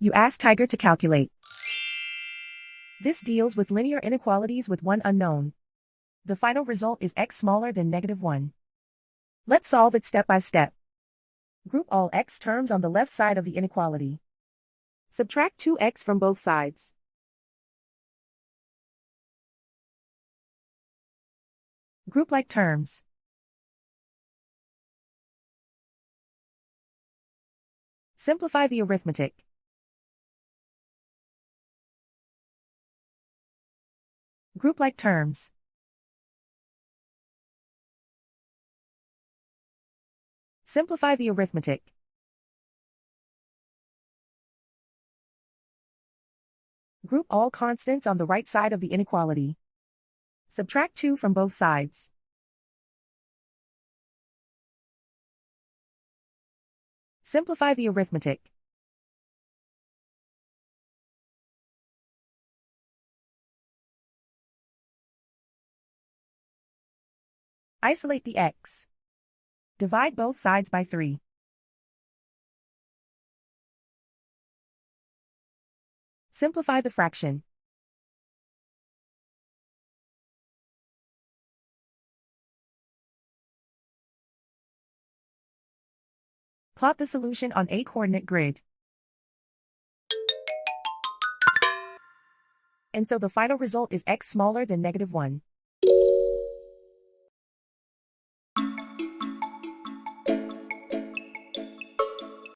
You ask Tiger to calculate. This deals with linear inequalities with one unknown. The final result is x smaller than -1. Let's solve it step by step. Group all x terms on the left side of the inequality. Subtract 2x from both sides. Group like terms. Simplify the arithmetic. Group like terms. Simplify the arithmetic. Group all constants on the right side of the inequality. Subtract 2 from both sides. Simplify the arithmetic. Isolate the x. Divide both sides by 3. Simplify the fraction. Plot the solution on a coordinate grid. And so the final result is x smaller than -1.